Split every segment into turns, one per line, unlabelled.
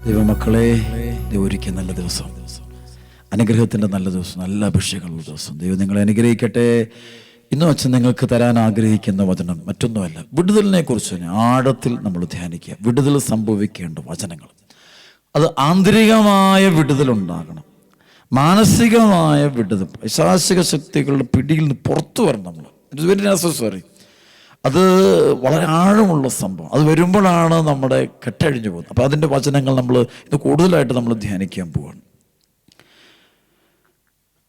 ദൈവമക്കളെ, ദൈവം നല്ല ദിവസം, അനുഗ്രഹത്തിൻ്റെ നല്ല ദിവസം, നല്ല അഭിഷേകമുള്ള ദിവസം. ദൈവം നിങ്ങളെ അനുഗ്രഹിക്കട്ടെ. ഇന്ന് വച്ച് നിങ്ങൾക്ക് തരാൻ ആഗ്രഹിക്കുന്ന വചനം മറ്റൊന്നുമല്ല, വിടുതലിനെ കുറിച്ച് ആഴത്തിൽ നമ്മൾ ധ്യാനിക്കുക. വിടുതൽ സംഭവിക്കേണ്ട വചനങ്ങൾ, അത് ആന്തരികമായ വിടുതലുണ്ടാകണം, മാനസികമായ വിടുതൽ, പൈശാചിക ശക്തികളുടെ പിടിയിൽ നിന്ന് പുറത്തു വരണം. നമ്മൾ ഇറ്റ്സ് വെരി നെസസറി. അത് വളരെ ആഴമുള്ള സംഭവം. അത് വരുമ്പോഴാണ് നമ്മുടെ കെട്ടഴിഞ്ഞു പോകുന്നത്. അപ്പോൾ അതിൻ്റെ വചനങ്ങൾ നമ്മൾ ഇത് കൂടുതലായിട്ട് നമ്മൾ ധ്യാനിക്കാൻ പോവാണ്.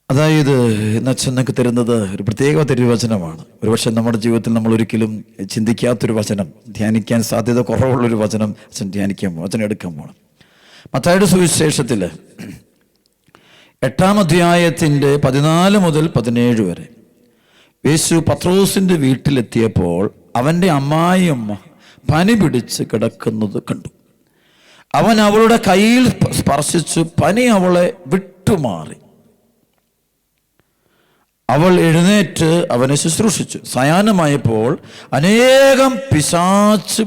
അതായത് ഇന്ന് അച്ഛൻ നിങ്ങൾക്ക് തരുന്നത് ഒരു പ്രത്യേക തിരുവചനമാണ്. ഒരുപക്ഷെ നമ്മുടെ ജീവിതത്തിൽ നമ്മൾ ഒരിക്കലും ചിന്തിക്കാത്തൊരു വചനം, ധ്യാനിക്കാൻ സാധ്യത കുറവുള്ളൊരു വചനം അച്ഛൻ ധ്യാനിക്കാൻ പോകും, അച്ഛൻ എടുക്കാൻ പോകണം. മത്തായിയുടെ സുവിശേഷത്തിൽ 8-ാം അധ്യായത്തിൻ്റെ 14 മുതൽ 17 വരെ യേശു പത്രോസിൻ്റെ വീട്ടിലെത്തിയപ്പോൾ അവൻ്റെ അമ്മായിയമ്മ പനി പിടിച്ച് കിടക്കുന്നത് കണ്ടു. അവൻ അവളുടെ കയ്യിൽ സ്പർശിച്ചു, പനി അവളെ വിട്ടുമാറി. അവൾ എഴുന്നേറ്റ് അവനെ ശുശ്രൂഷിച്ചു. സായാഹ്നമായപ്പോൾ അനേകം പിശാച്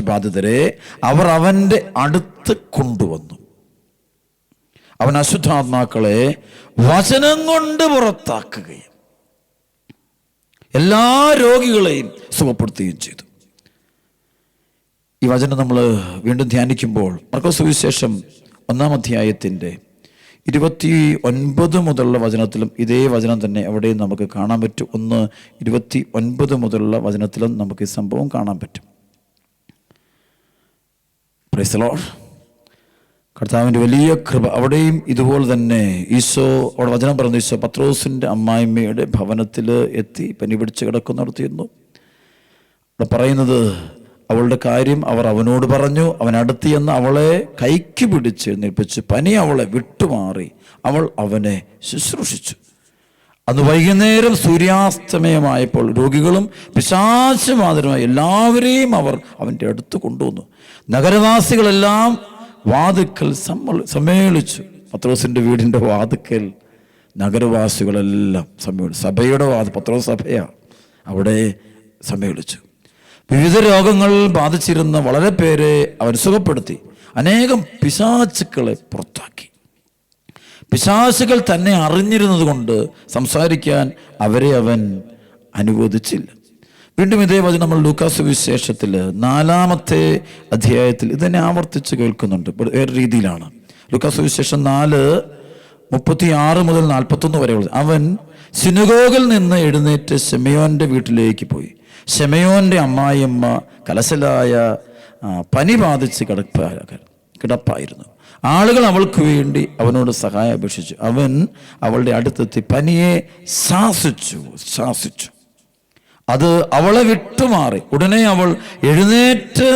ബാധിതരെ അവർ അവൻ്റെ അടുത്ത് കൊണ്ടുവന്നു. അവൻ അശുദ്ധാത്മാക്കളെ വചനം കൊണ്ട് പുറത്താക്കുകയും എല്ലാ രോഗികളെയും സുഖപ്പെടുത്തുകയും ചെയ്തു. ഈ വചനം നമ്മൾ വീണ്ടും ധ്യാനിക്കുമ്പോൾ മർക്കോസ് സുവിശേഷം 1-ാം അധ്യായത്തിൻ്റെ 29 മുതലുള്ള വചനത്തിലും ഇതേ വചനം തന്നെ എവിടെയും നമുക്ക് കാണാൻ പറ്റും. 1:29 മുതലുള്ള വചനത്തിലും നമുക്ക് ഈ സംഭവം കാണാൻ പറ്റും. Praise the Lord. കർത്താവിൻ്റെ വലിയ കൃപ. അവിടെയും ഇതുപോലെ തന്നെ ഈശോ, അവിടെ വചനം പറഞ്ഞു, ഈശോ പത്രോസിൻ്റെ അമ്മായിമ്മയുടെ ഭവനത്തിൽ എത്തി പനി പിടിച്ച് കിടക്കുന്നിടത്തിരുന്നു. അവിടെ പറയുന്നത്, അവളുടെ കാര്യം അവർ അവനോട് പറഞ്ഞു. അവൻ അടുത്ത് ചെന്ന് അവളെ കൈക്ക് പിടിച്ച് എഴുന്നേൽപ്പിച്ച് പനി അവളെ വിട്ടുമാറി. അവൾ അവനെ ശുശ്രൂഷിച്ചു. അന്ന് വൈകുന്നേരം സൂര്യാസ്തമയമായപ്പോൾ രോഗികളും പിശാചുബാധിതരുമായ എല്ലാവരെയും അവർ അവൻ്റെ അടുത്ത് കൊണ്ടുവന്നു. നഗരവാസികളെല്ലാം വാതിക്കൽ സമ്മേളിച്ചു. പത്രോസിൻ്റെ വീടിൻ്റെ വാതിക്കൽ നഗരവാസികളെല്ലാം സമ്മേളിച്ചു. സഭയുടെ പത്രോസ് സഭയാണ്, അവിടെ സമ്മേളിച്ചു. വിവിധ രോഗങ്ങൾ ബാധിച്ചിരുന്ന വളരെ പേരെ അവൻ സുഖപ്പെടുത്തി. അനേകം പിശാചുക്കളെ പുറത്താക്കി. പിശാചുകൾ തന്നെ അറിഞ്ഞിരുന്നത് കൊണ്ട് സംസാരിക്കാൻ അവരെ അവൻ അനുവദിച്ചില്ല. വീണ്ടും ഇതേ വചനം നമ്മൾ ലൂക്കാസ് സുവിശേഷത്തിൽ 4-ാമത്തെ അധ്യായത്തിൽ ഇതിനെ ആവർത്തിച്ച് കേൾക്കുന്നുണ്ട്. വേറെ രീതിയിലാണ്. ലൂക്കാസ് സുവിശേഷം 4:36 മുതൽ 41 വരെ ഉള്ളത്. അവൻ സിനഗോഗിൽ നിന്ന് എഴുന്നേറ്റ് ശിമയോന്റെ വീട്ടിലേക്ക് പോയി. ശിമയോന്റെ അമ്മായിയമ്മ കലശലായ പനി ബാധിച്ച് കിടപ്പായിരുന്നു. ആളുകൾ അവൾക്ക് വേണ്ടി അവനോട് സഹായം അപേക്ഷിച്ചു. അവൻ അവളുടെ അടുത്തെത്തി പനിയെ ശാസിച്ചു. അത് അവളെ വിട്ടുമാറി. ഉടനെ അവൾ എഴുന്നേറ്റ്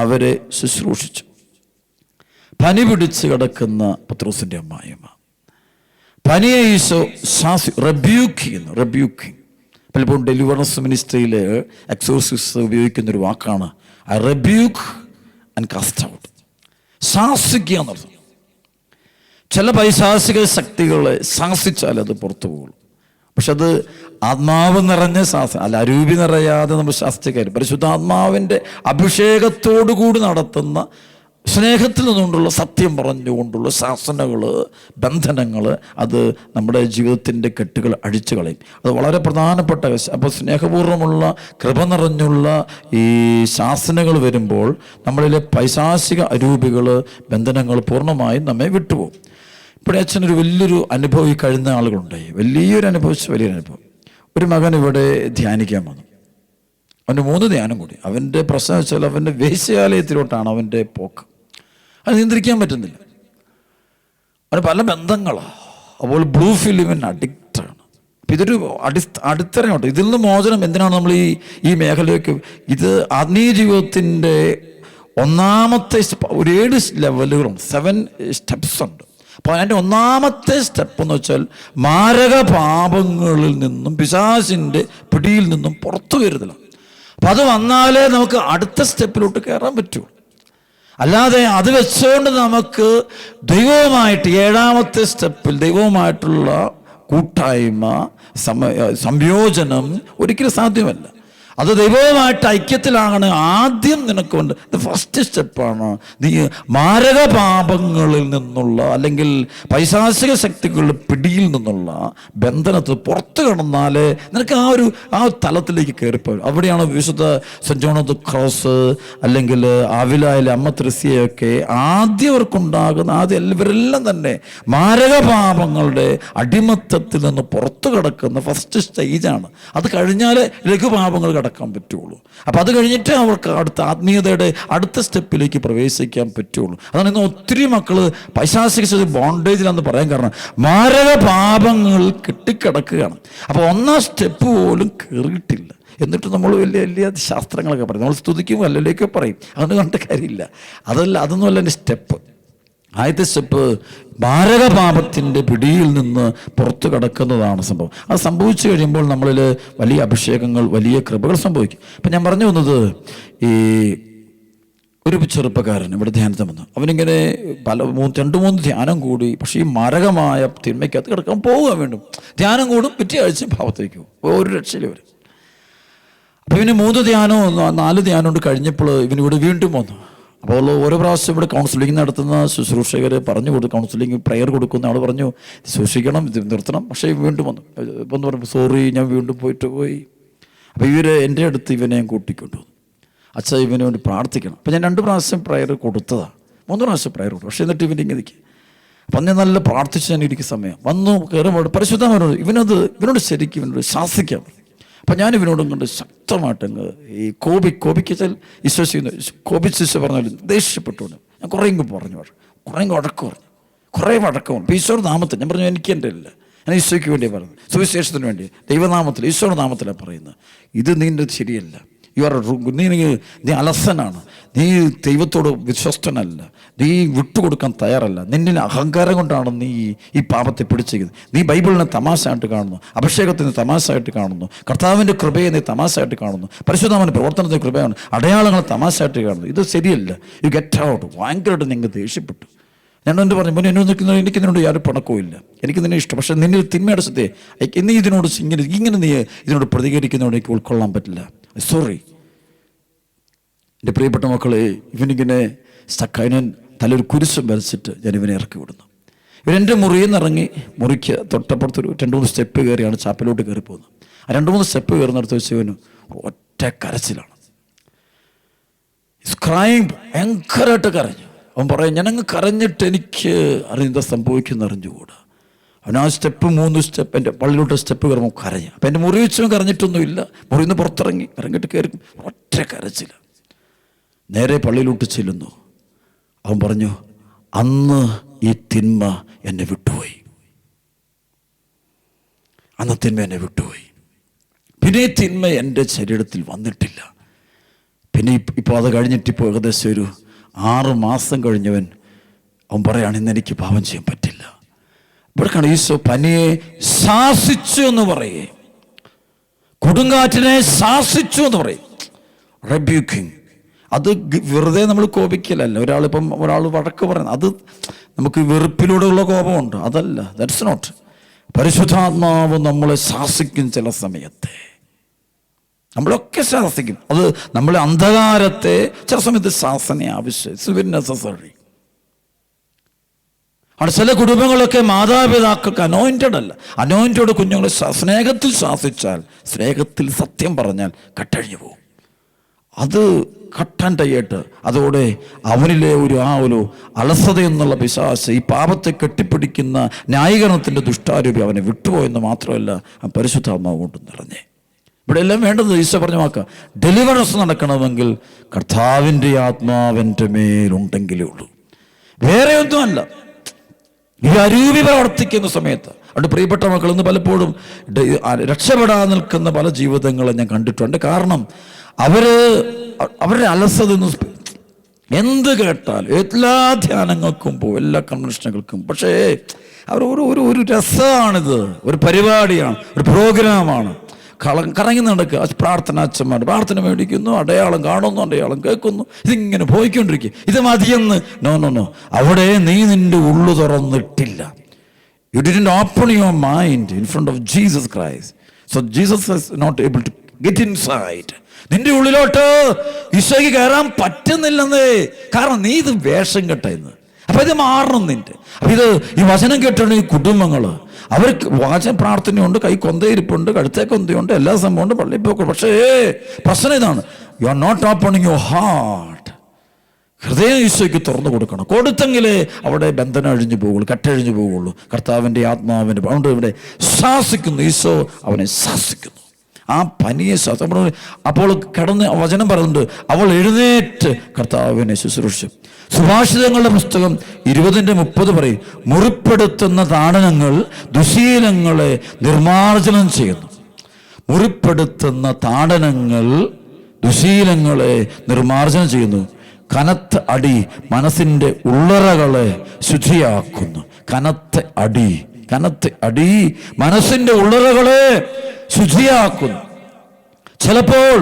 അവരെ ശുശ്രൂഷിച്ചു. പനി പിടിച്ച് കിടക്കുന്ന പത്രോസിൻ്റെ അമ്മായിയമ്മ, പനിയെ ഈശോ റെബ്യൂക്കിങ്. പലപ്പോഴും ഡെലിവറൻസ് മിനിസ്ട്രിയിൽ എക്സോർസിസ്റ്റ് ഉപയോഗിക്കുന്നൊരു വാക്കാണ് I rebuke and cast out. ശാസിക്കുക എന്നർത്ഥം. ചില പൈശാചിക ശക്തികളെ ശാസിച്ചാൽ അത് പുറത്തു പോകുള്ളൂ. പക്ഷെ അത് ആത്മാവ് നിറഞ്ഞ അല്ല, അരൂപി നിറയാതെ നമ്മൾ ശാസ്ത്രീയക്കാരും പരിശുദ്ധാത്മാവിൻ്റെ അഭിഷേകത്തോടു കൂടി നടത്തുന്ന സ്നേഹത്തിൽ നിന്നുകൊണ്ടുള്ള സത്യം പറഞ്ഞുകൊണ്ടുള്ള ശാസനകൾ, ബന്ധനങ്ങൾ, അത് നമ്മുടെ ജീവിതത്തിൻ്റെ കെട്ടുകൾ അഴിച്ചു കളയും. അത് വളരെ പ്രധാനപ്പെട്ട. അപ്പോൾ സ്നേഹപൂർവ്വമുള്ള കൃപ നിറഞ്ഞുള്ള ഈ ശാസനകൾ വരുമ്പോൾ നമ്മളിലെ പൈശാചിക അരൂപികൾ, ബന്ധനങ്ങൾ പൂർണ്ണമായും നമ്മെ വിട്ടുപോകും. ഇവിടെ അച്ഛനൊരു വലിയൊരു അനുഭവം കഴിഞ്ഞ ആളുകളുണ്ടായി. വലിയൊരു അനുഭവം. ഒരു മകൻ ഇവിടെ ധ്യാനിക്കാൻ വന്നു. അവൻ്റെ 3 ധ്യാനം കൂടി. അവൻ്റെ പ്രശ്നം വെച്ചാൽ അവൻ്റെ വേശ്യാലയത്തിലോട്ടാണ് അവൻ്റെ പോക്ക്. അത് നിയന്ത്രിക്കാൻ പറ്റുന്നില്ല. അവന് പല ബന്ധങ്ങളാണ്. അപ്പോൾ ബ്ലൂ ഫിലിമിന് അഡിക്റ്റാണ്. അപ്പം ഇതൊരു അടിത്തറയുണ്ട്. ഇതിൽ നിന്ന് മോചനം എന്തിനാണ് നമ്മൾ ഈ മേഖലയ്ക്ക്? ഇത് ആത്മീയ ജീവിതത്തിൻ്റെ 1-ാമത്തെ ഒരു 7 ലെവലുകളുണ്ട്, 7 സ്റ്റെപ്സ് ഉണ്ട്. അപ്പോൾ അതിൻ്റെ 1-ാമത്തെ സ്റ്റെപ്പ് എന്ന് വെച്ചാൽ മാരക പാപങ്ങളിൽ നിന്നും പിശാചിൻ്റെ പിടിയിൽ നിന്നും പുറത്തു വരുന്നതാണ്. അപ്പം അത് വന്നാലേ നമുക്ക് അടുത്ത സ്റ്റെപ്പിലോട്ട് കയറാൻ പറ്റൂ. അല്ലാതെ അത് വെച്ചുകൊണ്ട് നമുക്ക് ദൈവവുമായിട്ട് 7-ാമത്തെ സ്റ്റെപ്പിൽ ദൈവവുമായിട്ടുള്ള കൂട്ടായ്മ, സംയോജനം ഒരിക്കലും സാധ്യമല്ല. അത് ദൈവവുമായിട്ട് ഐക്യത്തിലാകണം. ആദ്യം നിനക്കുണ്ട്. ഇത് ഫസ്റ്റ് സ്റ്റെപ്പാണ്. നീ മാരക പാപങ്ങളിൽ നിന്നുള്ള അല്ലെങ്കിൽ പൈശാചിക ശക്തികളുടെ പിടിയിൽ നിന്നുള്ള ബന്ധനത്തിൽ പുറത്തു കിടന്നാലേ നിനക്ക് ആ തലത്തിലേക്ക് കയറിപ്പോരും. അവിടെയാണ് വിശുദ്ധ saint John of the cross അല്ലെങ്കിൽ ആവിലായിലെ അമ്മ ത്രേസ്യയൊക്കെ ആദ്യം അവർക്കുണ്ടാകുന്ന ഇവരെല്ലാം തന്നെ മാരക പാപങ്ങളുടെ അടിമത്തത്തിൽ നിന്ന് പുറത്തു കിടക്കുന്ന ഫസ്റ്റ് സ്റ്റേജാണ്. അത് കഴിഞ്ഞാൽ ലഘുപാപങ്ങൾ കടക്കാൻ പറ്റുള്ളൂ. അപ്പം അത് കഴിഞ്ഞിട്ട് അവർക്ക് അടുത്ത ആത്മീയതയുടെ അടുത്ത സ്റ്റെപ്പിലേക്ക് പ്രവേശിക്കാൻ പറ്റുള്ളൂ. അതാണ് ഇന്ന് ഒത്തിരി മക്കൾ പൈശാചിക ബോണ്ടേജിലാണെന്ന് പറയാൻ കാരണം മാരക പാപങ്ങൾ കെട്ടിക്കിടക്കുകയാണ്. അപ്പോൾ ഒന്നാം സ്റ്റെപ്പ് പോലും കയറിയിട്ടില്ല. എന്നിട്ട് നമ്മൾ വലിയ വലിയ ശാസ്ത്രങ്ങളൊക്കെ പറയും, നമ്മൾ സ്തുതിക്കും അല്ലല്ലേക്ക് പറയും. അതൊന്നും കണ്ട കാര്യമില്ല. അതൊന്നുമല്ല എൻ്റെ സ്റ്റെപ്പ്. ആദ്യത്തെ സ്റ്റെപ്പ് മാരക പാപത്തിൻ്റെ പിടിയിൽ നിന്ന് പുറത്തു കടക്കുന്നതാണ് സംഭവം. അത് സംഭവിച്ചു കഴിയുമ്പോൾ നമ്മളിൽ വലിയ അഭിഷേകങ്ങൾ, വലിയ കൃപകൾ സംഭവിക്കും. അപ്പം ഞാൻ പറഞ്ഞു വന്നത്, ഈ ഒരു ചെറുപ്പക്കാരൻ ഇവിടെ ധ്യാനത്തിൽ വന്നു. അവനിങ്ങനെ 2-3 ധ്യാനം കൂടി. പക്ഷേ ഈ മാരകമായ തിന്മയ്ക്കകത്ത് കിടക്കാൻ പോവുക വീണ്ടും. ധ്യാനം കൂടും, പിറ്റേ ആഴ്ച ഭാവത്തേക്ക് പോകും. ഒരു രക്ഷയില്ല ഇവർ. അപ്പം ഇവന് 3 ധ്യാനമോ 4 ധ്യാനം കൊണ്ട് കഴിഞ്ഞപ്പോൾ ഇവനിവിടെ വീണ്ടും വന്നു. അപ്പോൾ ഓരോ പ്രാവശ്യം ഇവിടെ കൗൺസിലിംഗ് നടത്തുന്ന ശുശ്രൂഷകർ പറഞ്ഞു കൊടുത്തു, കൗൺസിലിംഗ് പ്രെയർ കൊടുക്കുന്ന ആൾ പറഞ്ഞു സൂക്ഷിക്കണം, ഇത് നിർത്തണം. പക്ഷേ വീണ്ടും വന്നു. ഇപ്പം പറഞ്ഞു സോറി, ഞാൻ വീണ്ടും പോയി. അപ്പോൾ എൻ്റെ അടുത്ത് ഇവനെ കൂട്ടിക്കൊണ്ടു. അച്ഛാ, ഇവന് വേണ്ടി പ്രാർത്ഥിക്കണം. അപ്പം ഞാൻ 2 പ്രാവശ്യം പ്രെയർ കൊടുത്തതാണ്, 3 പ്രാവശ്യം പ്രെയർ കൊടുത്തു. പക്ഷേ എന്നിട്ട് ഇവൻ്റെ ഇങ്ങനെ നിൽക്കുക. അപ്പം ഞാൻ നല്ല പ്രാർത്ഥിച്ച് ഞാൻ ഇരിക്കുന്ന സമയം വന്നു കയറുമ്പോൾ പരിശുദ്ധമാനോട് ഇവനോട് ശരിക്കും ഇവനോട് ശാസിക്കാം. അപ്പം ഞാൻ ഇവനോടും കൊണ്ട് ശക്തമായിട്ടങ്ങ് ഈ കോപിച്ചാൽ കോപിച്ച് പറഞ്ഞാലും ദേഷ്യപ്പെട്ടുകൊണ്ട് ഞാൻ കുറേ പറഞ്ഞു, കുറേ വഴക്ക് പറഞ്ഞു. ഈശോയുടെ നാമത്തിൽ ഞാൻ പറഞ്ഞു, എനിക്ക് എൻ്റെ ഇല്ല, ഞാൻ ഈശോയ്ക്ക് വേണ്ടിയാണ് പറയുന്നത്, സുവിശേഷത്തിന് വേണ്ടി, ദൈവനാമത്തിൽ, ഈശോയുടെ നാമത്തിലാണ് പറയുന്നത്. ഇത് നിൻ്റെ ശരിയല്ല. നീ അലസനാണ്, നീ ദൈവത്തോട് വിശ്വസ്തനല്ല, നീ വിട്ടുകൊടുക്കാൻ തയ്യാറല്ല, നിന്നിൽ അഹങ്കാരം കൊണ്ടാണ് നീ ഈ പാപത്തെ പിടിച്ചിരിക്കുന്നത്. നീ ബൈബിളിനെ തമാശയായിട്ട് കാണുന്നു, അഭിഷേകത്തിന് തമാശയായിട്ട് കാണുന്നു, കർത്താവിൻ്റെ കൃപയെ നീ തമാശയായിട്ട് കാണുന്നു, പരിശുദ്ധാത്മാവിന്റെ പ്രവർത്തനത്തിന് കൃപയാണ്, അടയാളങ്ങൾ തമാശയായിട്ട് കാണുന്നു. ഇത് ശരിയല്ല. You get out. ഭയങ്കരമായിട്ട് നിങ്ങൾ ദേഷ്യപ്പെട്ടു. ഞാൻ എൻ്റെ പറഞ്ഞു, മോനെ എന്നോട് നിൽക്കുന്നത്, എനിക്ക് നിന്നോട് യാതൊരു പണക്കവും ഇല്ല, എനിക്ക് നിന്നെ ഇഷ്ടം. പക്ഷേ നിന്നിൽ തിന്മയുടെ സത്യേ നീ ഇതിനോട് ഇങ്ങനെ നീ ഇതിനോട് പ്രതികരിക്കുന്നതോട് എനിക്ക് ഉൾക്കൊള്ളാൻ പറ്റില്ല. സോറി. എൻ്റെ പ്രിയപ്പെട്ട മക്കളെ, ഇവനിങ്ങനെ സ്റ്റക്കായൻ തലൊരു കുരിശം വരച്ചിട്ട് ഞാൻ ഇവനെ ഇറക്കി വിടുന്നു. ഇവരെൻ്റെ മുറിയിൽ നിന്ന് ഇറങ്ങി മുറിക്ക് തൊട്ടപ്പുറത്തൊരു 2-3 സ്റ്റെപ്പ് കയറിയാണ് ചാപ്പലോട്ട് കയറി പോകുന്നത്. ആ 2-3 സ്റ്റെപ്പ് കയറുന്നിടത്ത് വെച്ച് ഇവന് ഒറ്റ കരച്ചിലാണ്. ഭയങ്കരമായിട്ട് കരഞ്ഞു. അവൻ പറയും, ഞാനങ്ങ് കരഞ്ഞിട്ട് എനിക്ക് അറിയുന്നത് സംഭവിക്കുന്ന അറിഞ്ഞുകൂടാ. അവൻ ആ 3 സ്റ്റെപ്പ് എൻ്റെ പള്ളിയിലോട്ട് സ്റ്റെപ്പ് കയറുമ്പോൾ കരഞ്ഞു. അപ്പം എൻ്റെ മുറി വെച്ചും കരഞ്ഞിട്ടൊന്നുമില്ല. മുറിയിൽ നിന്ന് ഇറങ്ങിയിട്ട് കയറി ഒറ്റ കരച്ചില്ല. നേരെ പള്ളിയിലോട്ട് ചെല്ലുന്നു. അവൻ പറഞ്ഞു, അന്ന് ഈ തിന്മ എന്നെ വിട്ടുപോയി, പിന്നെ ഈ തിന്മ എൻ്റെ ശരീരത്തിൽ വന്നിട്ടില്ല. പിന്നെ ഇപ്പോൾ അത് കഴിഞ്ഞിട്ടിപ്പോൾ ഏകദേശം ഒരു 6 മാസം കഴിഞ്ഞവൻ അവൻ പറയാണ്, ഇന്ന് എനിക്ക് പാപം ചെയ്യാൻ പറ്റില്ല. ഇവിടെക്കാണ് ഈശോ പനിയെ ശാസിച്ചു എന്ന് പറയേ, കൊടുങ്കാറ്റിനെ ശാസിച്ചു എന്ന് പറയും. റെബ്യൂക്കിങ്. അത് വെറുതെ നമ്മൾ കോപിക്കലല്ല. ഒരാൾ വഴക്ക് പറയുന്നത് അത് നമുക്ക് വെറുപ്പിലൂടെയുള്ള കോപമുണ്ട്, അതല്ല. That's not. പരിശുദ്ധാത്മാവ് നമ്മളെ ശാസിക്കും. ചില സമയത്തെ നമ്മളൊക്കെ ശാസിക്കും. അത് നമ്മളെ അന്ധകാരത്തെ ചില സമയത്ത് ശാസന ആവശ്യം. It's very necessary. അവിടെ ചില കുടുംബങ്ങളൊക്കെ മാതാപിതാക്കൾക്ക് അനോയിൻറ്റഡ് അല്ല. അനോയിൻറ്റഡ് കുഞ്ഞുങ്ങളെ സ്നേഹത്തിൽ ശാസിച്ചാൽ, സ്നേഹത്തിൽ സത്യം പറഞ്ഞാൽ കട്ടഴിഞ്ഞു പോകും. അത് കട്ടാൻ തയ്യായിട്ട് അതോടെ അവനിലെ ഒരു അലസത എന്നുള്ള പിശാച്, ഈ പാപത്തെ കെട്ടിപ്പിടിക്കുന്ന ന്യായീകരണത്തിൻ്റെ ദുഷ്ടാരൂപി അവനെ വിട്ടുപോയെന്ന് മാത്രമല്ല, പരിശുദ്ധാത്മാവ് കൊണ്ട് നിറഞ്ഞേ. ഇവിടെ എല്ലാം വേണ്ടത് ഈശോ പറഞ്ഞ വാക്ക, ഡെലിവറൻസ് നടക്കണമെങ്കിൽ കർത്താവിൻ്റെ ആത്മാവിൻ്റെ മേലുണ്ടെങ്കിലേ ഉള്ളൂ, വേറെ ഒന്നുമല്ല. ഈ അരൂപി പ്രവർത്തിക്കുന്ന സമയത്ത് അവിടെ പ്രിയപ്പെട്ട മക്കൾ ഇന്ന് പലപ്പോഴും രക്ഷപ്പെടാൻ നിൽക്കുന്ന പല ജീവിതങ്ങളും ഞാൻ കണ്ടിട്ടുണ്ട്. കാരണം അവരുടെ അലസത എന്ത് കേട്ടാലും എല്ലാ ധ്യാനങ്ങൾക്കും പോകും, എല്ലാ കൺവെൻഷനുകൾക്കും. പക്ഷേ അവർ ഒരു രസമാണിത്, ഒരു പരിപാടിയാണ്, ഒരു പ്രോഗ്രാമാണ്. കറങ്ങി നടക്കുക. പ്രാർത്ഥനാച്ചന്മാർ പ്രാർത്ഥന മേടിക്കുന്നു, അടയാളം കാണുന്നു, അടയാളം കേൾക്കുന്നു, ഇതിങ്ങനെ പോയിക്കൊണ്ടിരിക്കുക. ഇത് മതിയെന്ന് നോ. അവിടെ നീ നിന്റെ ഉള്ളു തുറന്നിട്ടില്ല. You didn't open your mind in front of Jesus Christ. So Jesus is not able to get inside. നിന്റെ ഉള്ളിലോട്ട് ഈശോയ്ക്ക് കയറാൻ പറ്റുന്നില്ലെന്നേ. കാരണം നീ ഇത് വേഷം കെട്ടുന്നു. അപ്പൊ ഇത് മാറണം നിന്റെ. അപ്പൊ ഈ വചനം കേട്ടാണ് ഈ കുടുംബങ്ങൾ, അവർക്ക് വാചന പ്രാർത്ഥനയുണ്ട്, കൈ കൊന്തയിരിപ്പുണ്ട്, കഴുത്തേ കൊന്തയുണ്ട്, എല്ലാ സംഭവമുണ്ട്, പള്ളിയിൽ പോക്കും. പക്ഷേ പ്രശ്നം ഇതാണ്, you are not opening your heart. ഹൃദയം ഈശോയ്ക്ക് തുറന്നു കൊടുക്കണം. കൊടുത്തെങ്കിലേ അവിടെ ബന്ധനം അഴിഞ്ഞു പോകുള്ളൂ, കെട്ടഴിഞ്ഞു പോകുള്ളൂ. കർത്താവിൻ്റെ ആത്മാവിൻ്റെ അതുകൊണ്ട് ഇവിടെ ശാസിക്കുന്നു, ഈശോ അവനെ ശാസിക്കുന്നു. ആ പനിയെ അപ്പോൾ കിടന്ന് വചനം പറയുന്നുണ്ട്, അവൾ എഴുന്നേറ്റ് കർത്താവിനെ ശുശ്രൂഷിച്ചു. സുഭാഷിതങ്ങളുടെ പുസ്തകം 20:30 പറയും, മുറിപ്പെടുത്തുന്ന താടനങ്ങൾ ദുശീലങ്ങളെ നിർമാർജനം ചെയ്യുന്നു. മുറിപ്പെടുത്തുന്ന താടനങ്ങൾ ദുശീലങ്ങളെ നിർമാർജനം ചെയ്യുന്നു. കനത്ത അടി മനസ്സിൻ്റെ ഉള്ളറകളെ ശുദ്ധിയാക്കുന്നു. കനത്ത അടി മനസ്സിൻ്റെ ഉള്ളറകളെ ശുദ്ധിയാക്കുന്നു. ചിലപ്പോൾ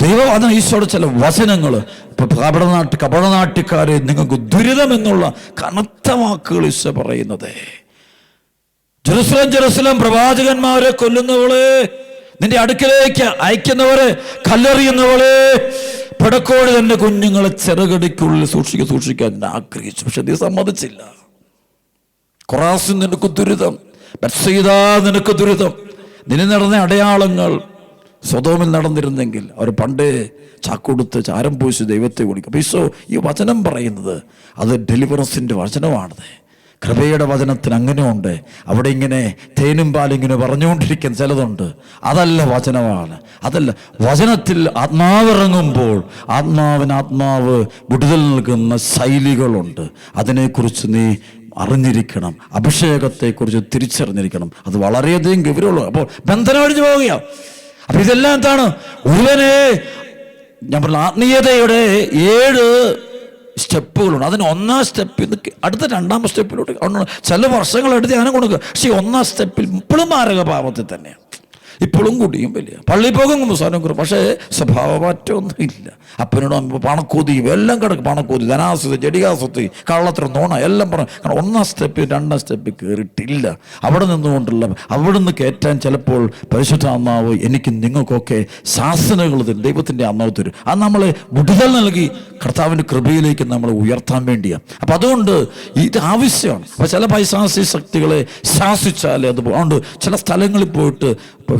ദൈവം ഈശോയുടെ ചില വചനങ്ങൾ, ഇപ്പൊ കപടനാട്ടിക്കാരെ നിങ്ങൾക്ക് ദുരിതമെന്നുള്ള കനത്ത വാക്കുകൾ ഈശോ പറയുന്നത്. ജെറുസലേം പ്രവാചകന്മാരെ കൊല്ലുന്നവളെ, നിന്റെ അടുക്കലേക്ക് അയക്കുന്നവരെ കല്ലെറിയുന്നവളെ, പടക്കോട് തന്റെ കുഞ്ഞുങ്ങളെ ചെറുകടിക്കുള്ളിൽ സൂക്ഷിക്കാൻ ആഗ്രഹിച്ചു. പക്ഷെ നീ സമ്മതിച്ചില്ല. കൊറാസിൻ നിനക്ക് ദുരിതം, ബത്സയിദാ നിനക്ക് ദുരിതം. നിന്നെ നടന്ന അടയാളങ്ങൾ സൊദോമിൽ നടന്നിരുന്നെങ്കിൽ അവർ പണ്ടേ ചാക്കൊടുത്ത് ചാരം പൂശി ദൈവത്തെ വിളിക്കും. അപ്പോൾ ഈശോ ഈ വചനം പറയുന്നത് അത് ഡെലിവറൻസിൻ്റെ വചനമാണത്. കൃപയുടെ വചനത്തിന് അങ്ങനെ അവിടെ ഇങ്ങനെ തേനും പാലിങ്ങനെ പറഞ്ഞുകൊണ്ടിരിക്കുന്ന ചിലതുണ്ട്. അതല്ല വചനമാണ്. അതല്ല വചനത്തിൽ ആത്മാവിറങ്ങുമ്പോൾ ആത്മാവ് വിടുതൽ നൽകുന്ന ശൈലികളുണ്ട്. അതിനെക്കുറിച്ച് നീ അറിഞ്ഞിരിക്കണം. അഭിഷേകത്തെക്കുറിച്ച് തിരിച്ചറിഞ്ഞിരിക്കണം. അത് വളരെയധികം ഗൗരവമുള്ളൂ. അപ്പോൾ ബന്ധനം ഒഴിഞ്ഞു പോവുകയാണ്. അപ്പൊ ഇതെല്ലാം എന്താണ്? ഒരുവനെ ഞാൻ പറഞ്ഞ ആത്മീയതയുടെ 7 സ്റ്റെപ്പുകളുണ്ട്. അതിന് 1ാം സ്റ്റെപ്പിൽ അടുത്ത 2ാം സ്റ്റെപ്പിലോട്ട് ചില വർഷങ്ങളെടുത്ത് ധ്യാനം കൊടുക്കുക. പക്ഷേ 1ാം സ്റ്റെപ്പിൽ ഇപ്പോഴും മാരക പാപത്തിൽ തന്നെയാണ്. ഇപ്പോഴും കൂടിയും വലിയ പള്ളി പോകും സാധനം കുറിച്ച്, പക്ഷേ സ്വഭാവമാറ്റമൊന്നും ഇല്ല. അപ്പനോട് പണക്കൂതിയും എല്ലാം കിടക്കും. പണക്കൂതി, ധനാസ്വതി, ജഡികാസ്വത്തി, കള്ളത്ര, നോണ എല്ലാം പറഞ്ഞു. കാരണം 1ാം സ്റ്റെപ്പിൽ 2ാം സ്റ്റെപ്പിൽ കയറിയിട്ടില്ല. അവിടെ നിന്നുകൊണ്ടുള്ള നിന്ന് കയറ്റാൻ ചിലപ്പോൾ പരിശുദ്ധ ആത്മാവ് എനിക്കും നിങ്ങൾക്കൊക്കെ ശാസനകൾ തരും. ദൈവത്തിൻ്റെ ആത്മാവ് തരും. അത് നമ്മളെ വിടുതൽ നൽകി കർത്താവിൻ്റെ കൃപയിലേക്ക് നമ്മളെ ഉയർത്താൻ വേണ്ടിയാണ്. അപ്പം അതുകൊണ്ട് ഇത് ആവശ്യമാണ്. അപ്പം ചില പൈശാചിക ശക്തികളെ ശാസിച്ചാലേ അത് അതുകൊണ്ട് ചില സ്ഥലങ്ങളിൽ പോയിട്ട്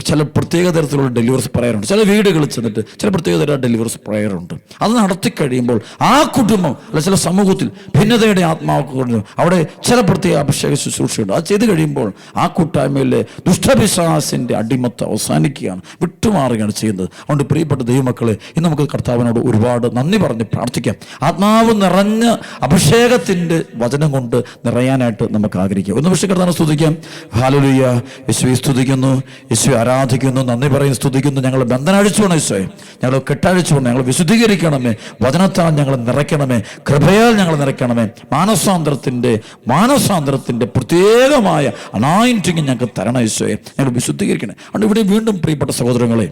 ചില പ്രത്യേക തരത്തിലുള്ള ഡെലിവറൻസ് പ്രയറുണ്ട്. ചില വീടുകളിൽ ചെന്നിട്ട് ചില പ്രത്യേക തരം ഡെലിവറൻസ് പ്രയറുണ്ട്. അത് നടത്തി കഴിയുമ്പോൾ ആ കുടുംബം അല്ല ചില സമൂഹത്തിൽ ഭിന്നതയുടെ ആത്മാവ് അവിടെ ചില പ്രത്യേക അഭിഷേക ശുശ്രൂഷയുണ്ട്. അത് ചെയ്ത് കഴിയുമ്പോൾ ആ കൂട്ടായ്മയിലെ ദുഷ്ടപിശാചിന്റെ അടിമത്തം അവസാനിക്കുകയാണ്, വിട്ടുമാറുകയാണ് ചെയ്യുന്നത്. അതുകൊണ്ട് പ്രിയപ്പെട്ട ദൈവമക്കളെ, ഇന്ന് നമുക്ക് കർത്താവിനോട് ഒരുപാട് നന്ദി പറഞ്ഞ് പ്രാർത്ഥിക്കാം. ആത്മാവ് നിറഞ്ഞ അഭിഷേകത്തിൻ്റെ വചനം കൊണ്ട് നിറയാനായിട്ട് നമുക്ക് ആഗ്രഹിക്കാം. ഒന്ന് പക്ഷേ കർത്താവിനെ സ്തുതിക്കാം. ഹല്ലേലൂയ. യേശുവെ സ്തുതിക്കുന്നു, യേശുവെ ആരാധിക്കുന്നു, നന്ദി പറയുന്നു, സ്തുതിക്കുന്നു. ഞങ്ങൾ ബന്ധനം അഴിച്ചുകൊണ്ട് ഈശോയെ ഞങ്ങൾ കെട്ടഴിച്ചുകൊണ്ട് ഞങ്ങൾ വിശുദ്ധീകരിക്കണമേ. വചനത്താൽ ഞങ്ങൾ നിറയ്ക്കണമേ. കൃപയാൽ ഞങ്ങൾ നിറയ്ക്കണമേ. മാനസാന്തരത്തിൻ്റെ പ്രത്യേകമായ അനോയിന്റിങ് ഞങ്ങൾക്ക് തരണം ഈശോയെ. ഞങ്ങൾ വിശുദ്ധീകരിക്കണേ. അതുകൊണ്ട് ഇവിടെ വീണ്ടും പ്രിയപ്പെട്ട സഹോദരങ്ങളെ,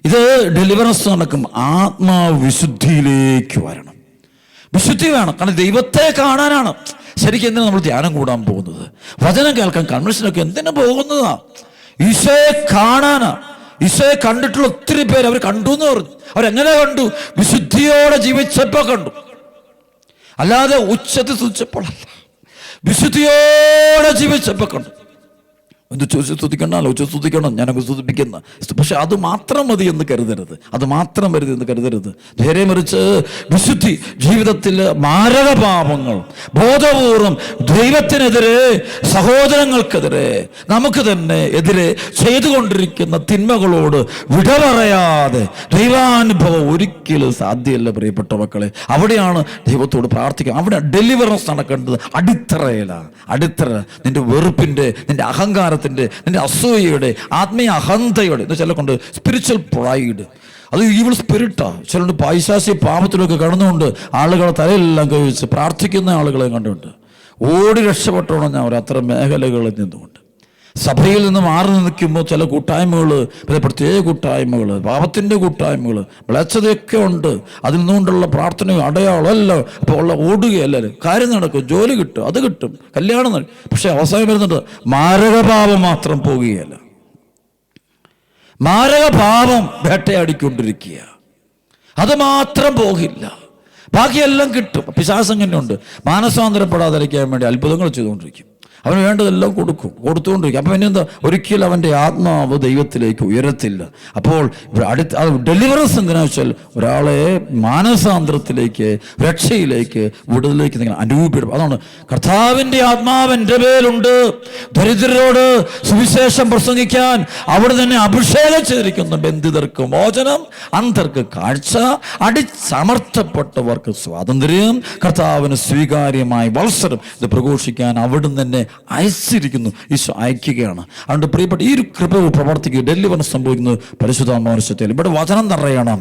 ഇത് ഡെലിവറൻസ് നടക്കും. ആത്മാവ് വിശുദ്ധിയിലേക്ക് വരണം. വിശുദ്ധി വേണം. കാരണം ദൈവത്തെ കാണാനാണ് ശരിക്കും എന്തിനാണ് നമ്മൾ ധ്യാനം കൂടാൻ പോകുന്നത്, വചനം കേൾക്കാൻ കൺവെൻഷനൊക്കെ എന്തിനാ പോകുന്നതാ? ഈശോയെ കാണാനാ. ഈശോയെ കണ്ടിട്ടുള്ള ഒത്തിരി പേര് അവർ കണ്ടു എന്ന് പറഞ്ഞു. അവരെങ്ങനെ കണ്ടു? വിശുദ്ധിയോടെ ജീവിച്ചപ്പോൾ കണ്ടു. അല്ലാതെ ഉച്ചത്തിൽ സ്തുതിച്ചപ്പോഴല്ല, വിശുദ്ധിയോടെ ജീവിച്ചപ്പോൾ കണ്ടു. എന്ത് ചോദിച്ചു സ്തുതിക്കണമല്ലോ, ഉച്ച സ്തുതിക്കണം, ഞാനൊക്കെ സ്തുതിപ്പിക്കുന്ന. പക്ഷെ അത് മാത്രം മതി എന്ന് കരുതരുത്. നേരെ മറിച്ച് വിശുദ്ധി ജീവിതത്തിൽ മാരകപാപങ്ങൾ ബോധപൂർവം ദൈവത്തിനെതിരെ, സഹോദരങ്ങൾക്കെതിരെ, നമുക്ക് തന്നെ എതിരെ ചെയ്തുകൊണ്ടിരിക്കുന്ന തിന്മകളോട് വിട പറയാതെ ദൈവാനുഭവം ഒരിക്കലും സാധ്യമല്ല പ്രിയപ്പെട്ട മക്കളെ. അവിടെയാണ് ദൈവത്തോട് പ്രാർത്ഥിക്കുക. അവിടെ ഡെലിവറൻസ് നടക്കേണ്ടത് അടിത്തറ. നിന്റെ വെറുപ്പിൻ്റെ, നിന്റെ അഹങ്കാരത്തിൻ്റെ, നിന്റെ അസൂയയുടെ, ആത്മീയ അഹന്തയുടെ, എന്ന് ചില കൊണ്ട് സ്പിരിച്വൽ പ്രൈഡ്, അത് ഈവിൾ സ്പിരിറ്റാ. ചിലണ്ട് പൈശാചിക പാപത്തിലൊക്കെ കടന്നുകൊണ്ട് ആളുകളെ തലയിലെല്ലാം കഴിച്ച് പ്രാർത്ഥിക്കുന്ന ആളുകളെ കണ്ടുകൊണ്ട് ഓടി രക്ഷപ്പെട്ടോണം ഞാൻ അത്ര മേഖലകളിൽ നിന്നുകൊണ്ട്. സഭയിൽ നിന്ന് മാറി നിൽക്കുമ്പോൾ ചില കൂട്ടായ്മകൾ, പ്രത്യേക കൂട്ടായ്മകൾ, പാപത്തിൻ്റെ കൂട്ടായ്മകൾ, വിളച്ചതൊക്കെ ഉണ്ട്. അതിൽ നിന്നുകൊണ്ടുള്ള പ്രാർത്ഥനയും അടയാളമല്ല. അപ്പോൾ ഉള്ള ഓടുകയല്ലേ, കാര്യം നടക്കും, ജോലി കിട്ടും, അത് കിട്ടും, കല്യാണം നടക്കും. പക്ഷെ അവസാനം വരുന്നുണ്ട് മാരകപാപം മാത്രം പോകുകയല്ല. മാരക പാപം വേട്ടയാടിക്കൊണ്ടിരിക്കുക. അത് മാത്രം പോകില്ല, ബാക്കിയെല്ലാം കിട്ടും. പിശാച് അങ്ങനെയുണ്ട്. മാനസാന്തരപ്പെടാതിരിക്കാൻ വേണ്ടി അത്ഭുതങ്ങൾ ചെയ്തുകൊണ്ടിരിക്കും. അവന് വേണ്ടതെല്ലാം കൊടുത്തുകൊണ്ടിരിക്കും. അപ്പം പിന്നെന്താ, ഒരിക്കലും അവൻ്റെ ആത്മാവ് ദൈവത്തിലേക്ക് ഉയരത്തില്ല. അപ്പോൾ ഡെലിവറൻസ് എന്തിനാ വെച്ചാൽ ഒരാളെ മാനസാന്തരത്തിലേക്ക്, രക്ഷയിലേക്ക്, വിടുതലിലേക്ക് നിങ്ങൾ അനുഭവപ്പെടും. അതാണ് കർത്താവിൻ്റെ ആത്മാവ് എൻ്റെ മേലുണ്ട്, ദരിദ്രരോട് സുവിശേഷം പ്രസംഗിക്കാൻ അവിടെ തന്നെ അഭിഷേകം ചെയ്തിരിക്കുന്നു. ബന്ധിതർക്ക് മോചനം, അന്ധർക്ക് കാഴ്ച, അടിച്ചമർത്തപ്പെട്ടവർക്ക് സ്വാതന്ത്ര്യം, കർത്താവിന് സ്വീകാര്യമായ വത്സരം ഇത് പ്രഘോഷിക്കാൻ അവിടുന്ന് തന്നെ അയച്ചിരിക്കുന്നു. ഈശോ അയക്കുകയാണ്. അതുകൊണ്ട് പ്രിയപ്പെട്ട ഈ ഒരു കൃപ പ്രവർത്തിക്കുക, ഡെലിവറൻസ് സംഭവിക്കുന്നത് പരിശുദ്ധാത്മാവിന്റെ സത്യത്തിൽ. ഇവിടെ വചനം നിറയണം.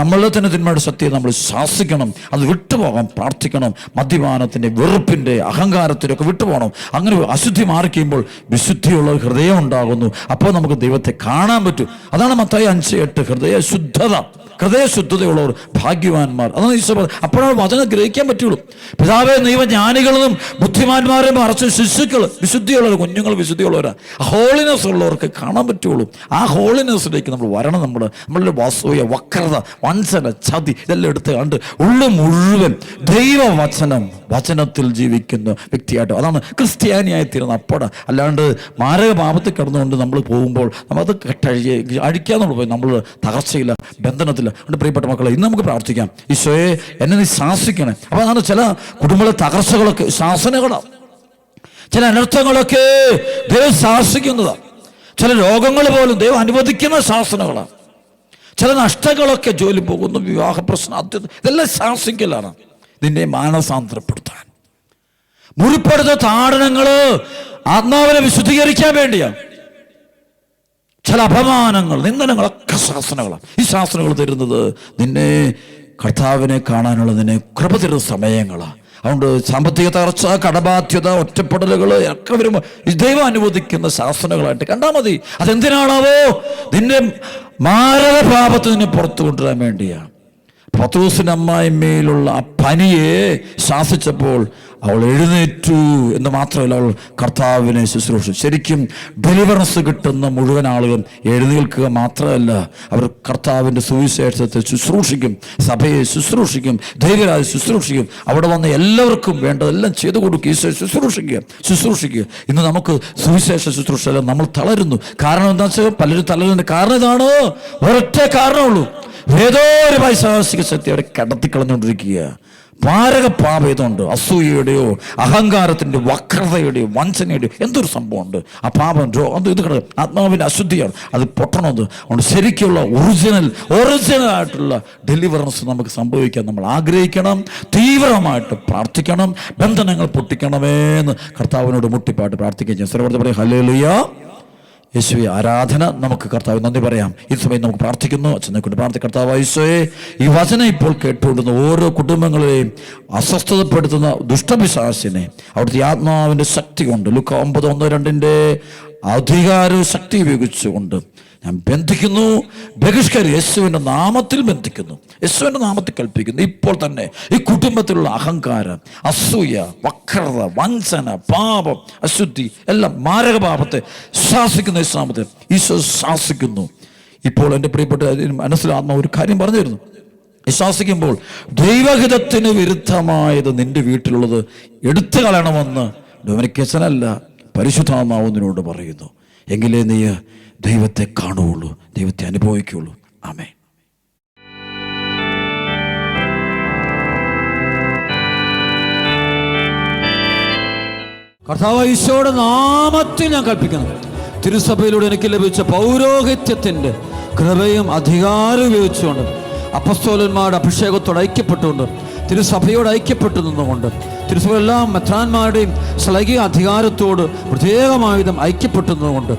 നമ്മളെ തന്നെ തിന്മയുടെ സത്യം നമ്മൾ ശാസിക്കണം, അത് വിട്ടുപോകാൻ പ്രാർത്ഥിക്കണം. മദ്യപാനത്തിൻ്റെ, വെറുപ്പിൻ്റെ, അഹങ്കാരത്തിൻ്റെ ഒക്കെ വിട്ടുപോകണം. അങ്ങനെ അശുദ്ധി മാറിക്കുമ്പോൾ വിശുദ്ധിയുള്ള ഹൃദയം ഉണ്ടാകുന്നു. അപ്പോൾ നമുക്ക് ദൈവത്തെ കാണാൻ പറ്റും. അതാണ് മത്തായി 5:8, ഹൃദയശുദ്ധതയുള്ളവർ ഭാഗ്യവാന്മാർ. അതാണ് ഈശോ പറഞ്ഞത്. അപ്പോഴാണ് വചനം ഗ്രഹിക്കാൻ പറ്റുള്ളൂ. പിതാവേ, നീവ ജ്ഞാനികളും ബുദ്ധിമാന്മാരെ മറച്ച് ശിശുക്കൾ വിശുദ്ധിയുള്ളവർ, കുഞ്ഞുങ്ങൾ വിശുദ്ധിയുള്ളവരാണ്. ഹോളിനെസ് ഉള്ളവർക്ക് കാണാൻ പറ്റുള്ളൂ. ആ ഹോളിനെസ്സിലേക്ക് നമ്മൾ വരണം. നമ്മളുടെ വാസൂയ, വക്രത, വഞ്ചന, ചതി ഇതെല്ലാം എടുത്ത് കണ്ട് ഉള്ളു മുഴുവൻ വചനത്തിൽ ജീവിക്കുന്ന വ്യക്തിയായിട്ട്, അതാണ് ക്രിസ്ത്യാനിയായി തീരുന്ന. അപ്പോഴാണ് അല്ലാണ്ട് മാരക പാപത്തിൽ കിടന്നുകൊണ്ട് നമ്മൾ പോകുമ്പോൾ അത് അഴിക്കാൻ നമ്മൾ പോയി, നമ്മൾ തകർച്ചയില്ല, ബന്ധനത്തില്ല. അതുകൊണ്ട് പ്രിയപ്പെട്ട മക്കളെ, ഇന്ന് നമുക്ക് പ്രാർത്ഥിക്കാം, ഈശോയെ എന്നെ നീ ശാസിക്കണേ. അപ്പോൾ അതാണ് ചില കുടുംബത്തിലെ തകർച്ചകളൊക്കെ ശാസനകളാണ്, ചില അനർത്ഥങ്ങളൊക്കെ ദൈവം ശാസിക്കുന്നതാണ്, ചില രോഗങ്ങൾ പോലും ദൈവം അനുവദിക്കുന്ന ശാസനകളാണ്, ചില നഷ്ടങ്ങളൊക്കെ, ജോലി പോകുന്നു, വിവാഹ പ്രശ്നം, ഇതെല്ലാം ശാസിക്കലാണ് നിന്നെ മാനസാന്തരപ്പെടുത്താൻ. മുറിപ്പെടുത്ത താടനങ്ങള് ആത്മാവിനെ വിശുദ്ധീകരിക്കാൻ വേണ്ടിയാണ്. ചില അപമാനങ്ങൾ, നിന്ദനങ്ങളൊക്കെ ശാസനകളാണ്. ഈ ശാസനകൾ തരുന്നത് നിന്നെ കർത്താവിനെ കാണാനുള്ള നിന്നെ കൃപ തരുന്ന സമയങ്ങളാണ്. അതുകൊണ്ട് സാമ്പത്തിക തകർച്ച, കടബാധ്യത, ഒറ്റപ്പെടലുകൾ ഒക്കെ വരുമ്പോൾ ദൈവം അനുവദിക്കുന്ന ശാസനകളായിട്ട് കണ്ടാൽ മതി. അതെന്തിനാണാവോ? നിന്റെ മാരക പാപത്തിൽ നിന്നെ പുറത്തു കൊണ്ടുവരാൻ വേണ്ടിയാണ്. പത്രോസിന്റെ അമ്മായിമ്മയിലുള്ള ആ പനിയെ ശാസിച്ചപ്പോൾ അവൾ എഴുന്നേറ്റു എന്ന് മാത്രമല്ല, അവൾ കർത്താവിനെ ശുശ്രൂഷിച്ചു. ശരിക്കും ഡെലിവറൻസ് കിട്ടുന്ന മുഴുവൻ ആളുകളും എഴുന്നേൽക്കുക മാത്രമല്ല, അവർ കർത്താവിൻ്റെ സുവിശേഷത്തെ ശുശ്രൂഷിക്കും, സഭയെ ശുശ്രൂഷിക്കും, ദൈവരാജ് ശുശ്രൂഷിക്കും. അവിടെ വന്ന് എല്ലാവർക്കും വേണ്ടതെല്ലാം ചെയ്തു കൊടുക്കുക, ഈശോയെ ശുശ്രൂഷിക്കുക. ഇന്ന് നമുക്ക് സുവിശേഷ ശുശ്രൂഷ നമ്മൾ തളരുന്നു. കാരണം എന്താ വെച്ചാൽ പലരും തളരുന്ന കാരണം ഇതാണ്, ഒരൊറ്റ കാരണമുള്ളൂ, ഏതോ ഒരു പൈശാചിക ശക്തി അവരെ കടത്തിക്കളഞ്ഞുകൊണ്ടിരിക്കുക. മാരക പാപം ഇതുണ്ട്, അസൂയയുടെയോ അഹങ്കാരത്തിൻ്റെ വക്രതയുടെയോ വഞ്ചനയുടെയോ എന്തൊരു സംഭവമുണ്ട്. ആ പാപം ഇത് ആത്മാവിൻ്റെ അശുദ്ധിയാണ്, അത് പൊട്ടണത്. അതുകൊണ്ട് ശരിക്കുള്ള ഒറിജിനലായിട്ടുള്ള ഡെലിവറൻസ് നമുക്ക് സംഭവിക്കാൻ നമ്മൾ ആഗ്രഹിക്കണം, തീവ്രമായിട്ട് പ്രാർത്ഥിക്കണം, ബന്ധനങ്ങൾ പൊട്ടിക്കണമെന്ന് കർത്താവിനോട് മുട്ടിപ്പാട്ട് പ്രാർത്ഥിക്കുകയും ചെയ്യും. സർവ്വത പറയും ഹല്ലേലൂയ, യേശുവേ ആരാധന. നമുക്ക് കർത്താവ് നന്ദി പറയാം. ഈ സമയം നമുക്ക് പ്രാർത്ഥിക്കുന്നു. അച്ഛനെ കൊണ്ട് പ്രാർത്ഥിക്കും. കർത്താവ് യേശുവേ, ഈ വചനം ഇപ്പോൾ കേട്ടുകൊണ്ടുന്ന ഓരോ കുടുംബങ്ങളെയും അസ്വസ്ഥതപ്പെടുത്തുന്ന ദുഷ്ടപിശാചിനെ അവിടുത്തെ ആത്മാവിൻ്റെ ശക്തി കൊണ്ട്, ലൂക്കാ 9:1-2 അധികാര ശക്തി ഉപയോഗിച്ചുകൊണ്ട് ഞാൻ ബന്ധിക്കുന്നു, ബഹിഷ്കരി യേശുവിൻ്റെ നാമത്തിൽ ബന്ധിക്കുന്നു, യേശുവിൻ്റെ നാമത്തിൽ കൽപ്പിക്കുന്നു. ഇപ്പോൾ തന്നെ ഈ കുടുംബത്തിലുള്ള അഹങ്കാരം, അസൂയ, വക്രത, വഞ്ചന, പാപം, അശുദ്ധി എല്ലാം മാരക പാപത്തെ ശാസിക്കുന്ന യേശുനാമത്തിൽ ഈശോ ശാസിക്കുന്നു. ഇപ്പോൾ എൻ്റെ പ്രിയപ്പെട്ട മനസ്സിലാത്മ ഒരു കാര്യം പറഞ്ഞു തരുന്നു. ശാസിക്കുമ്പോൾ ദൈവഹിതത്തിന് വിരുദ്ധമായത് നിന്റെ വീട്ടിലുള്ളത് എടുത്തു കളയണമെന്ന് ഡൊമിനിക്കേശനല്ല, പരിശുദ്ധാത്മാവ് നിന്നോട് പറയുന്നു. എങ്കിലേ നീ ദൈവത്തെ കാണുകയുള്ളൂ, ദൈവത്തെ അനുഭവിക്കുകയുള്ളൂ. ആമേൻ. കർത്താവ് ഈശോയുടെ നാമത്തിൽ ഞാൻ കൽപ്പിക്കുന്നു, തിരുസഭയിലൂടെ എനിക്ക് ലഭിച്ച പൗരോഹിത്യത്തിൻ്റെ കൃപയും അധികാരവും ഉപയോഗിച്ചുകൊണ്ട്, അപ്പസ്തോലന്മാരുടെ അഭിഷേകത്തോട് ഐക്യപ്പെട്ടുകൊണ്ട്, തിരുസഭയോട് ഐക്യപ്പെട്ടു നിന്നുകൊണ്ട്, തിരുസഭ എല്ലാ മെത്രാന്മാരുടെയും ശ്ലൈകിക അധികാരത്തോട് പ്രത്യേകമായുധം ഐക്യപ്പെട്ടു നിന്നുകൊണ്ട്,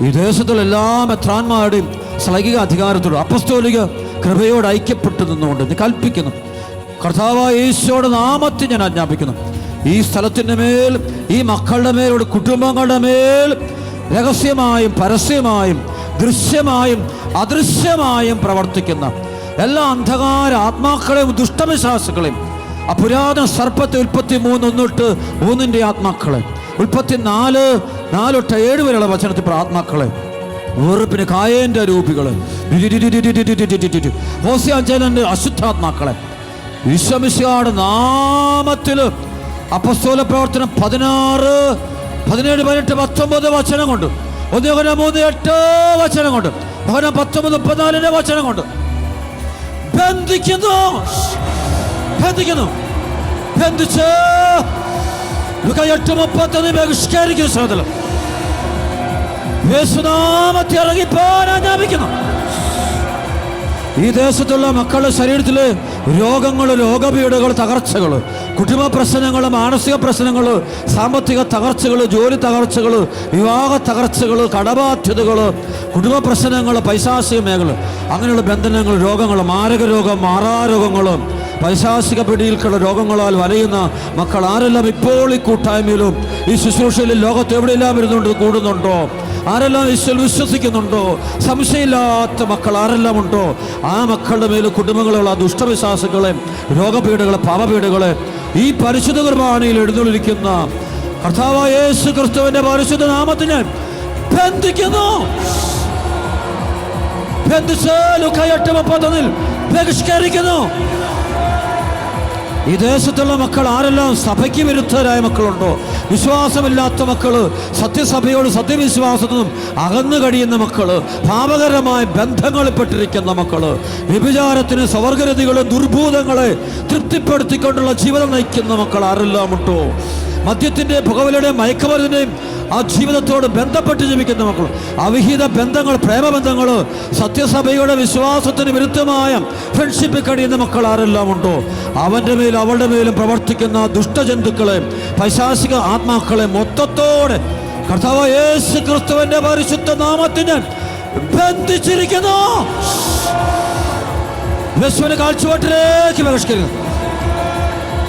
ഈ ദേശത്തുള്ള എല്ലാ മെത്രാന്മാരുടെയും ശ്ലൈകിക അധികാരത്തോട് അപ്പസ്തോലിക കൃപയോട് ഐക്യപ്പെട്ടു നിന്നുകൊണ്ട് നീ കൽപ്പിക്കുന്നു. കർത്താവായ യേശുവോടെ നാമത്തിൽ ഞാൻ ആജ്ഞാപിക്കുന്നു, ഈ സ്ഥലത്തിൻ്റെ മേൽ, ഈ മക്കളുടെ മേലോട്, കുടുംബങ്ങളുടെ മേൽ രഹസ്യമായും പരസ്യമായും ദൃശ്യമായും അദൃശ്യമായും പ്രവർത്തിക്കുന്ന എല്ലാ അന്ധകാര ആത്മാക്കളെയും ദുഷ്ടവിശ്വാസികളെയും, അപുരാതന സർപ്പത്തെ 33:1-3 ആത്മാക്കളെ, 34:4-7 വരെയുള്ള വചനത്തിൽ ആത്മാക്കളെ വെറുപ്പിന് കായേന്റെ രൂപികള്, ഹോസിയാഞ്ചേലന്റെ അശുദ്ധാത്മാക്കളെ ഈശോമിശിഹായുടെ നാമത്തില് അപ്പസ്തോല പ്രവർത്തനം 16, 17, 18, 19 വചനം കൊണ്ട്, 1 യോഹന്നാൻ 3:8 വചനം കൊണ്ട്, 19:34 വചനം കൊണ്ട് ബന്ധിക്കുന്നു. ബന്ധിച്ച് 8:31 ബഹിഷ്കരിക്കുന്ന സഹോദരൻ യേശുനാമത്തിൽ ഇറങ്ങിപ്പോൻ ആജ്ഞാപിക്കുന്നു. ഈ ദേശത്തുള്ള മക്കളുടെ ശരീരത്തിലെ രോഗങ്ങൾ, രോഗപീഠകൾ, തകർച്ചകൾ, കുടുംബ പ്രശ്നങ്ങൾ, മാനസിക പ്രശ്നങ്ങൾ, സാമ്പത്തിക തകർച്ചകൾ, ജോലി തകർച്ചകൾ, വിവാഹ തകർച്ചകൾ, കടബാധ്യതകൾ, കുടുംബ പ്രശ്നങ്ങൾ, പൈശാചിക മേഖല, അങ്ങനെയുള്ള ബന്ധനങ്ങൾ, രോഗങ്ങൾ, മാരക രോഗം, മാറാരോഗങ്ങൾ, പൈശാചിക പിടിയിൽക്കുള്ള രോഗങ്ങളാൽ വലയുന്ന മക്കൾ ആരെല്ലാം ഇപ്പോൾ ഈ കൂട്ടായ്മയിലും ഈ ശുശ്രൂഷയിലും ലോകത്ത് എവിടെയെല്ലാം ഇരുന്നുകൊണ്ട് കൂടുന്നുണ്ടോ, ആരെല്ലാം ഈശോയിൽ വിശ്വസിക്കുന്നുണ്ടോ, സംശയമില്ലാത്ത മക്കൾ ആരെല്ലാം ഉണ്ടോ, ആ മക്കളുടെ മേൽ കുടുംബങ്ങളുള്ള ദുഷ്ടവിശ്വാസങ്ങളെ, രോഗപീഠകളെ, പാപപീഠകളെ ഈ പരിശുദ്ധ കുർബാനയിൽ എഴുന്നള്ളിരിക്കുന്ന കർത്താവായ യേശു ക്രിസ്തുവിന്റെ പരിശുദ്ധ നാമത്തിൽ ഞാൻ ബന്ധിക്കുന്നു. ബന്ധിച്ച് ലൂക്കാ 8:31 ബഹിഷ്കരിക്കുന്നു. ഈ ദേശത്തുള്ള മക്കൾ ആരെല്ലാം സഭയ്ക്ക് വിരുദ്ധരായ മക്കളുണ്ടോ, വിശ്വാസമില്ലാത്ത മക്കള്, സത്യസഭയോട് സത്യവിശ്വാസത്തിനും അകന്നു കഴിയുന്ന മക്കള്, പാപകരമായ ബന്ധങ്ങളിൽപ്പെട്ടിരിക്കുന്ന മക്കള്, വ്യഭിചാരത്തിന്, സ്വവർഗരതികളെ, ദുർഭൂതങ്ങളെ തൃപ്തിപ്പെടുത്തിക്കൊണ്ടുള്ള ജീവിതം നയിക്കുന്ന മക്കൾ ആരെല്ലാം ഉണ്ടോ, മദ്യത്തിൻ്റെ, പുകവലിയുടെയും മയക്കുമരുന്നിൻ്റെയും ആ ജീവിതത്തോട് ബന്ധപ്പെട്ട് ജീവിക്കുന്ന മക്കൾ, അവിഹിത ബന്ധങ്ങൾ, പ്രേമബന്ധങ്ങൾ, സത്യസഭയുടെ വിശ്വാസത്തിന് വിരുദ്ധമായ ഫ്രണ്ട്ഷിപ്പിൽ കഴിയുന്ന മക്കൾ ആരെല്ലാം ഉണ്ടോ, അവൻ്റെ മേലും അവളുടെ മേലും പ്രവർത്തിക്കുന്ന ദുഷ്ടജന്തുക്കളെ, പൈശാചിക ആത്മാക്കളെ മൊത്തത്തോടെ കർത്താവ് യേശു ക്രിസ്തുവിന്റെ പരിശുദ്ധ നാമത്തിന് ബന്ധിച്ചിരിക്കുന്നു. യേശുവിനെ കാഴ്ചപ്പാട്ടിലേക്ക് ബഹിഷ്കരിക്കുന്നു.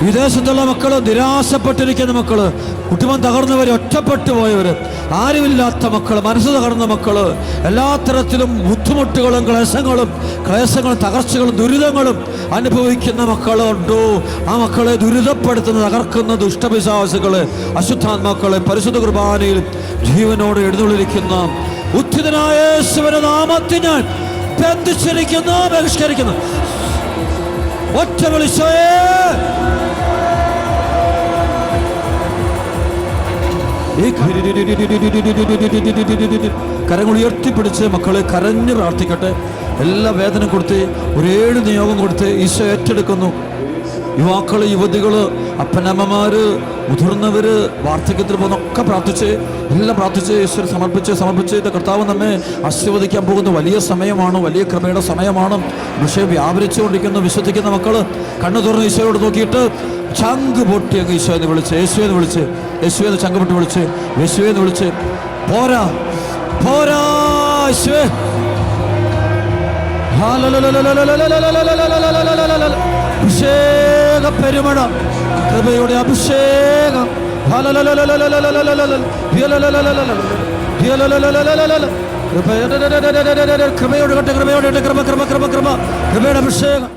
ഈ ദേശത്തുള്ള മക്കള്, നിരാശപ്പെട്ടിരിക്കുന്ന മക്കള്, കുടുംബം തകർന്നവര്, ഒറ്റപ്പെട്ടു പോയവര്, ആരുമില്ലാത്ത മക്കള്, മനസ്സ് തകർന്ന മക്കള്, എല്ലാ തരത്തിലും ബുദ്ധിമുട്ടുകളും ക്ലേശങ്ങളും തകർച്ചകളും ദുരിതങ്ങളും അനുഭവിക്കുന്ന മക്കളുണ്ടോ, ആ മക്കളെ ദുരിതപ്പെടുത്തുന്ന, തകർക്കുന്ന ദുഷ്ടപിശാചുകളെ, അശുദ്ധാത്മാക്കളെ പരിശുദ്ധ കുർബാനയിൽ ജീവനോട് എഴുന്നള്ളിരിക്കുന്ന ഉത്ഥിതനായ യേശുവിന്റെ നാമത്തിൽ ഞാൻ ബന്ധിച്ചിരിക്കുന്നു, ബഹിഷ്കരിക്കുന്നു. ഒറ്റ വിളിച്ചോയേ. കരങ്ങൾ ഉയർത്തിപ്പിടിച്ച് മക്കളെ കരഞ്ഞ് പ്രാർത്ഥിക്കട്ടെ. എല്ലാ വേദന കൊടുത്ത്, ഒരു 7 നിയോഗം കൊടുത്ത് ഈശോ ഏറ്റെടുക്കുന്നു. യുവാക്കള്, യുവതികള്, അപ്പനമ്മമാര്, മുതിർന്നവര്, വാർദ്ധക്യത്തിൽ പോകുന്നൊക്കെ പ്രാർത്ഥിച്ച്, എല്ലാം പ്രാർത്ഥിച്ച് ഈശ്വരൻ സമർപ്പിച്ച് ഇത് കർത്താവ് നമ്മെ ആശീർവദിക്കാൻ പോകുന്ന വലിയ സമയമാണ്, വലിയ കൃപയുടെ സമയമാണ്. വിഷയം വ്യാപരിച്ചുകൊണ്ടിരിക്കുന്നു. വിശ്വസിക്കുന്ന മക്കള് കണ്ണു തുറന്ന് ഈശോയോട് നോക്കിയിട്ട് ചങ്ക് പൊട്ടി അങ്ങ് ഈശോയെന്ന് വിളിച്ച്, യേശുവെന്ന് വിളിച്ച്, യേശുവെന്ന് ചങ്ക് പൊട്ടി വിളിച്ച്, യേശുവെന്ന് വിളിച്ച്, പോരാ യേശുവേ, അഭിഷേക പെരുമഴ, കൃപയുടെ അഭിഷേകം, കൃപയുടെ അഭിഷേകം.